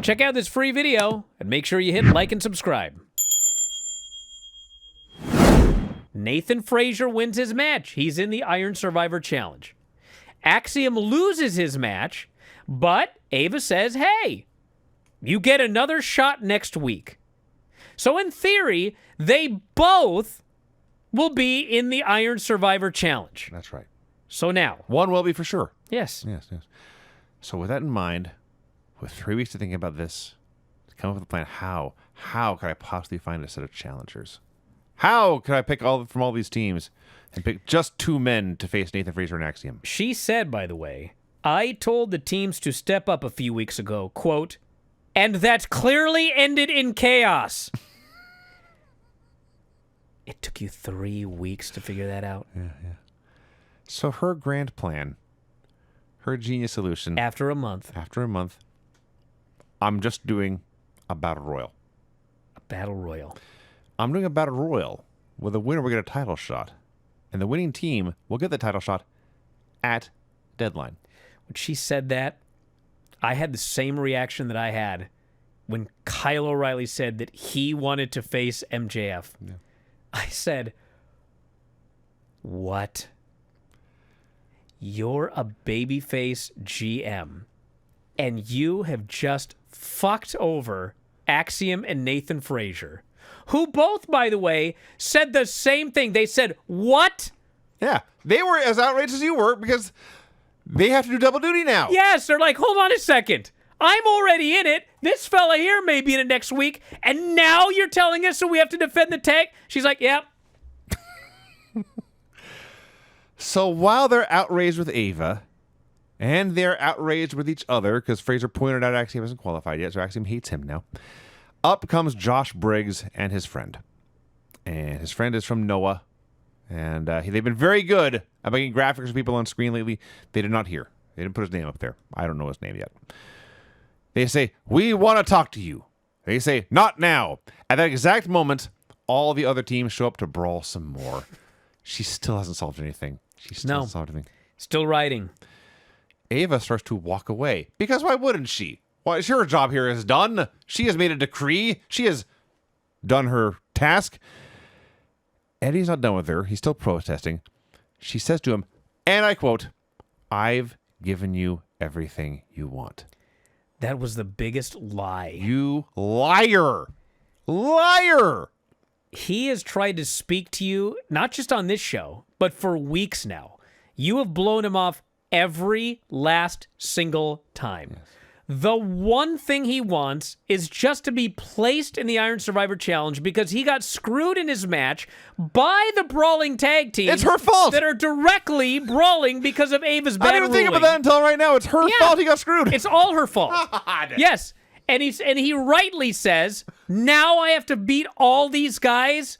Check out this free video and make sure you hit like and subscribe. Nathan Frazier wins his match. He's in the Iron Survivor Challenge. Axiom loses his match, but Ava says, hey, you get another shot next week. So in theory, they both will be in the Iron Survivor Challenge. That's right. So now. One will be for sure. Yes. Yes. So with that in mind, with 3 weeks to think about this, to come up with a plan, how could I possibly find a set of challengers? How could I pick from all these teams and pick just 2 men to face Nathan Frazier and Axiom? She said, by the way, I told the teams to step up a few weeks ago, quote, and that clearly ended in chaos. It took you 3 weeks to figure that out. Yeah. So her grand plan, her genius solution. After a month, I'm just doing a battle royal. A battle royal. I'm doing a battle royal where the winner will get a title shot, and the winning team will get the title shot at deadline. When she said that, I had the same reaction that I had when Kyle O'Reilly said that he wanted to face MJF. Yeah. I said, what? You're a babyface GM, and you have just fucked over Axiom and Nathan Frazier, who both, by the way, said the same thing. They said, what? Yeah, they were as outraged as you were because they have to do double duty now. Yes, they're like, hold on a second. I'm already in it. This fella here may be in it next week, and now you're telling us so we have to defend the tag? She's like, yep. So while they're outraged with Ava, and they're outraged with each other, because Frazier pointed out Axiom hasn't qualified yet, so Axiom hates him now, up comes Josh Briggs and his friend. And his friend is from Noah, and they've been very good about getting graphics of people on screen lately. They did not hear. They didn't put his name up there. I don't know his name yet. They say, we want to talk to you. They say, not now. At that exact moment, all the other teams show up to brawl some more. She still hasn't solved anything. Still writing. Ava starts to walk away. Because why wouldn't she? Why, her job here is done. She has made a decree. She has done her task. Eddie's not done with her. He's still protesting. She says to him, and I quote, I've given you everything you want. That was the biggest lie. You liar. Liar. He has tried to speak to you, not just on this show, but for weeks now. You have blown him off every last single time. Yes. The one thing he wants is just to be placed in the Iron Survivor Challenge because he got screwed in his match by the brawling tag team. It's her fault. That are directly brawling because of Ava's bad I didn't think about that until right now. It's her fault he got screwed. It's all her fault. Yes. And he rightly says, now I have to beat all these guys.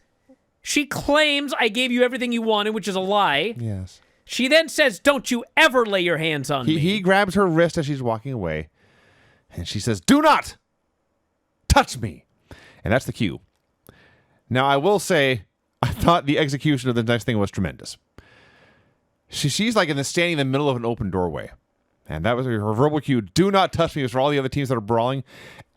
She claims I gave you everything you wanted, which is a lie. Yes. She then says, don't you ever lay your hands on me. He grabs her wrist as she's walking away. And she says, do not touch me. And that's the cue. Now, I will say, I thought the execution of the next thing was tremendous. She's like standing in the middle of an open doorway. And that was her verbal cue. Do not touch me. It was for all the other teams that are brawling.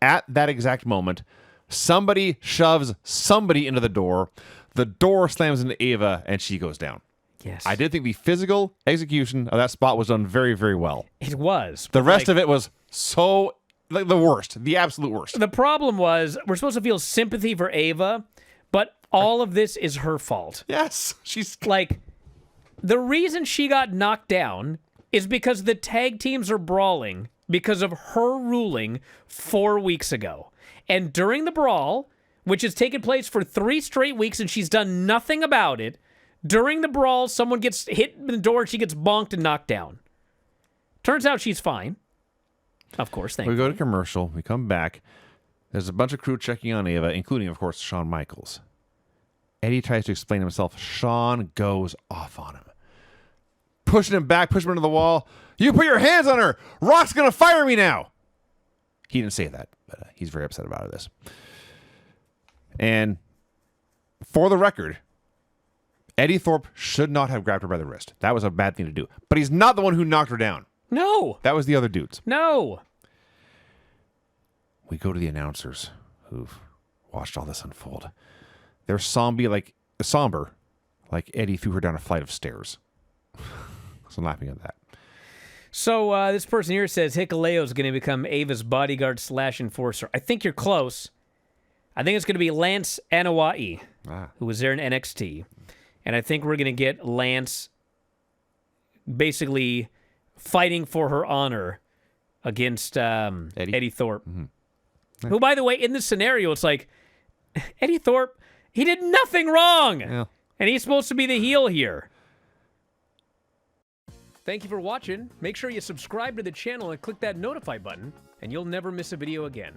At that exact moment, somebody shoves somebody into the door. The door slams into Ava, and she goes down. Yes. I did think the physical execution of that spot was done very, very well. It was. The rest of it was so... like the worst, the absolute worst. The problem was we're supposed to feel sympathy for Ava, but all of this is her fault. Yes. She's like, the reason she got knocked down is because the tag teams are brawling because of her ruling 4 weeks ago. And during the brawl, which has taken place for 3 straight weeks and she's done nothing about it, during the brawl, someone gets hit in the door and she gets bonked and knocked down. Turns out she's fine. Of course, thank you. We go to commercial. We come back. There's a bunch of crew checking on Ava, including, of course, Shawn Michaels. Eddie tries to explain himself. Shawn goes off on him. Pushing him back, pushing him into the wall. You put your hands on her. Rock's going to fire me now. He didn't say that, but he's very upset about this. And for the record, Eddie Thorpe should not have grabbed her by the wrist. That was a bad thing to do. But he's not the one who knocked her down. No. That was the other dudes. No. we go to the announcers who've watched all this unfold. They're somber like Eddie threw her down a flight of stairs. So I'm laughing at that. So this person here says Hikuleo is going to become Ava's bodyguard / enforcer. I think you're close. I think it's going to be Lance Anoa'i, who was there in NXT. And I think we're going to get Lance basically fighting for her honor against Eddie Thorpe. Mm-hmm. Who, by the way, in this scenario, it's like, Eddie Thorpe, he did nothing wrong. Yeah. And he's supposed to be the heel here. Thank you for watching. Make sure you subscribe to the channel and click that notify button, and you'll never miss a video again.